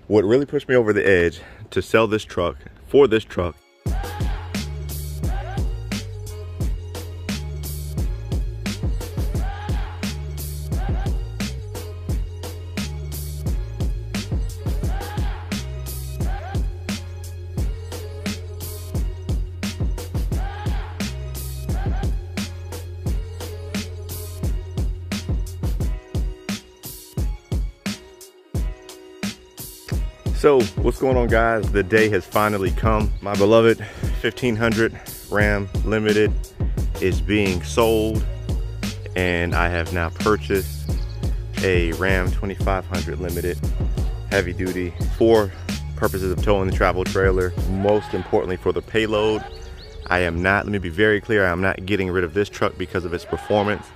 What really pushed me over the edge to sell this truck, for this truck, So what's going on, guys? The day has finally come. My beloved 1500 Ram Limited is being sold, and I have now purchased a Ram 2500 Limited heavy duty for purposes of towing the travel trailer, most importantly for the payload. I am not, let me be very clear, I am not getting rid of this truck because of its performance.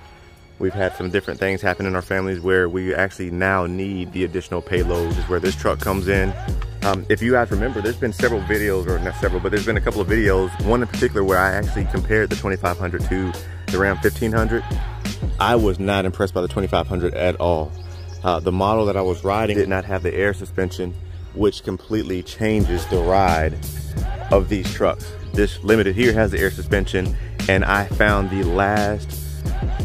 We've had some different things happen in our families where we actually now need the additional payloads, is where this truck comes in. If you guys remember, there's been several videos, or not several, but there's been a couple of videos, one in particular where I actually compared the 2500 to the Ram 1500. I was not impressed by the 2500 at all. The model that I was riding did not have the air suspension, which completely changes the ride of these trucks. This Limited here has the air suspension, and I found the last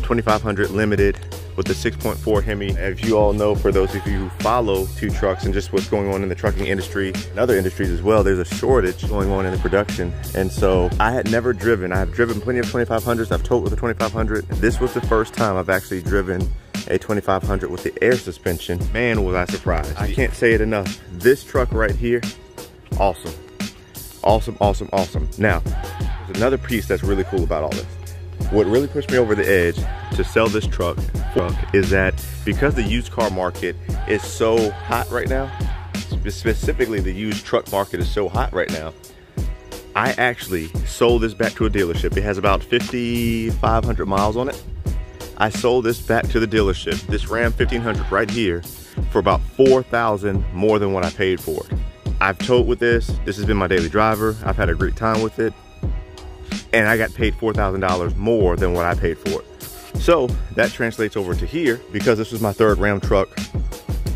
2500 Limited with the 6.4 Hemi. As you all know, for those of you who follow two trucks and just what's going on in the trucking industry and other industries as well, there's a shortage going on in the production. And so I had never driven, I've driven plenty of 2500s, I've towed with the 2500. This was the first time I've actually driven a 2500 with the air suspension. Man, was I surprised. I can't say it enough. This truck right here, awesome. Awesome, awesome, awesome. Now, there's another piece that's really cool about all this. What really pushed me over the edge to sell this truck is that because the used car market is so hot right now, specifically the used truck market is so hot right now, I actually sold this back to a dealership. It has about 5,500 miles on it. I sold this back to the dealership, this Ram 1500 right here, for about $4,000 more than what I paid for it. I've towed with this. This has been my daily driver. I've had a great time with it. And I got paid $4,000 more than what I paid for it. So that translates over to here, because this was my third Ram truck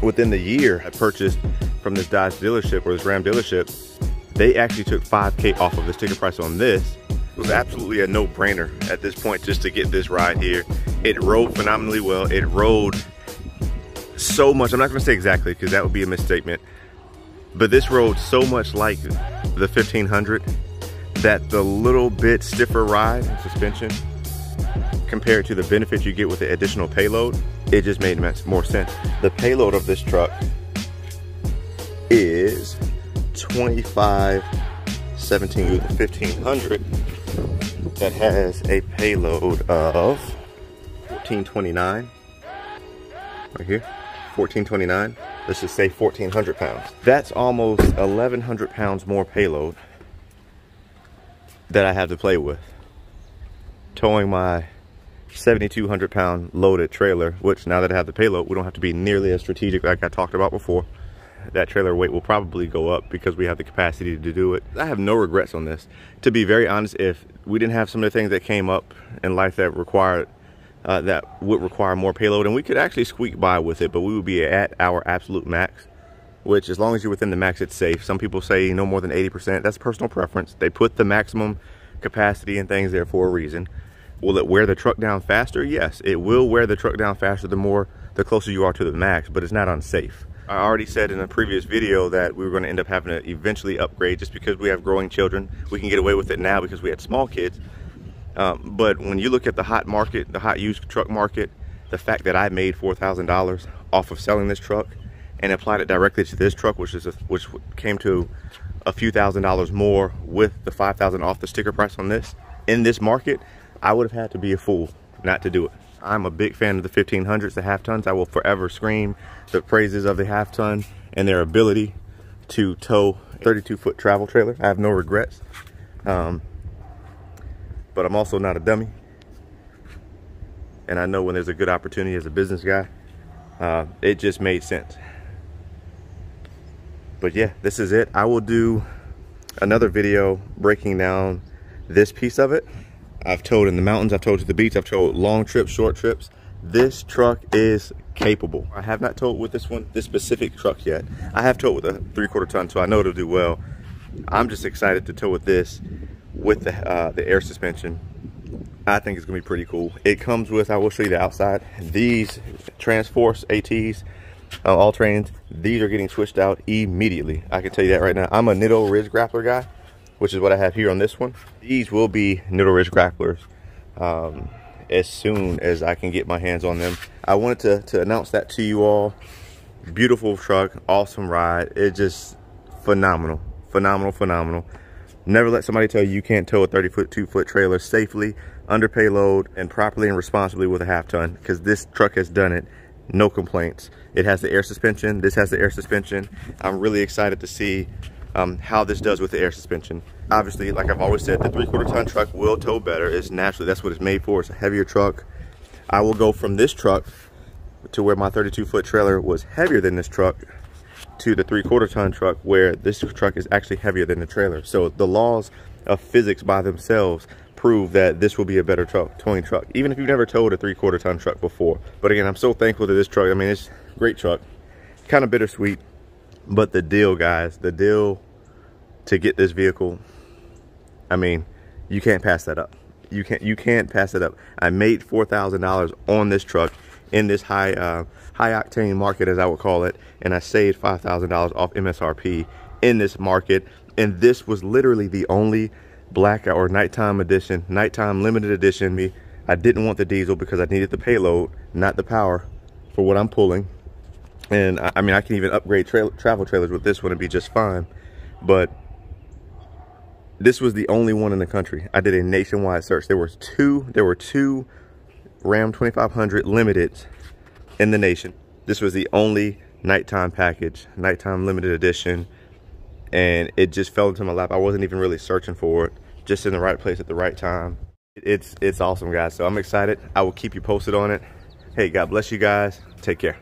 within the year I purchased from this Dodge dealership, or this Ram dealership. They actually took $5K off of the sticker price on this. It was absolutely a no-brainer at this point just to get this ride here. It rode phenomenally well. It rode so much. I'm not gonna say exactly because that would be a misstatement, but this rode so much like the 1500 that the little bit stiffer ride and suspension compared to the benefit you get with the additional payload, it just made more sense. The payload of this truck is 2517 with the 1500 that has a payload of 1429 right here, 1429. Let's just say 1400 pounds. That's almost 1100 pounds more payload that I have to play with, towing my 7,200 pound loaded trailer, which now that I have the payload, we don't have to be nearly as strategic like I talked about before. That trailer weight will probably go up because we have the capacity to do it. I have no regrets on this. To be very honest, if we didn't have some of the things that came up in life that would require more payload, and we could actually squeak by with it, but we would be at our absolute max, which as long as you're within the max, it's safe. Some people say no more than 80%. That's personal preference. They put the maximum capacity and things there for a reason. Will it wear the truck down faster? Yes, it will wear the truck down faster the closer you are to the max, but it's not unsafe. I already said in a previous video that we were going to end up having to eventually upgrade just because we have growing children. We can get away with it now because we had small kids. But when you look at the hot market, the hot used truck market, the fact that I made $4,000 off of selling this truck and applied it directly to this truck, which came to a few $1,000s more with the $5,000 off the sticker price on this, in this market, I would have had to be a fool not to do it. I'm a big fan of the 1500s, the half tons. I will forever scream the praises of the half ton and their ability to tow 32-foot travel trailer. I have no regrets. But I'm also not a dummy. And I know when there's a good opportunity as a business guy, it just made sense. But yeah, this is it. I will do another video breaking down this piece of it. I've towed in the mountains, I've towed to the beach, I've towed long trips, short trips. This truck is capable. I have not towed with this one, this specific truck yet. I have towed with a 3/4 ton, so I know it'll do well. I'm just excited to tow with this with the air suspension. I think it's gonna be pretty cool. It comes with, I will show you the outside, these Transforce ATs, all trains, these are getting switched out immediately. I can tell you that right now. I'm a Nitto Ridge grappler guy, which is what I have here on this one. These will be Nitto Ridge grapplers as soon as I can get my hands on them. I wanted to announce that to you all. Beautiful truck, awesome ride. It's just phenomenal, phenomenal, phenomenal. Never let somebody tell you you can't tow a 30-foot, 2-foot trailer safely, under payload, and properly and responsibly with a 1/2 ton, because this truck has done it. No complaints. It has the air suspension. This has the air suspension. I'm really excited to see how this does with the air suspension. Obviously, like I've always said, the 3/4 ton truck will tow better. It's naturally, that's what it's made for. It's a heavier truck. I will go from this truck to where my 32-foot trailer was heavier than this truck to the 3/4 ton truck, where this truck is actually heavier than the trailer. So the laws of physics by themselves prove that this will be a better towing truck, even if you've never towed a 3/4 ton truck before. But again, I'm so thankful to this truck. I mean, it's a great truck, kind of bittersweet, but the deal, guys, the deal to get this vehicle, I mean, you can't pass that up. You can't pass it up. I made $4,000 on this truck in this high octane market, as I would call it, and I saved $5,000 off MSRP in this market. And this was literally the only blackout or nighttime edition, nighttime limited edition. I didn't want the diesel because I needed the payload, not the power for what I'm pulling. And I mean, I can even upgrade travel trailers with this one and be just fine. But this was the only one in the country. I did a nationwide search. There were two Ram 2500 limiteds in the nation. This was the only nighttime package, nighttime limited edition, and it just fell into my lap. I wasn't even really searching for it, just in the right place at the right time. It's awesome, guys. So I'm excited. I will keep you posted on it. Hey, God bless you guys. Take care.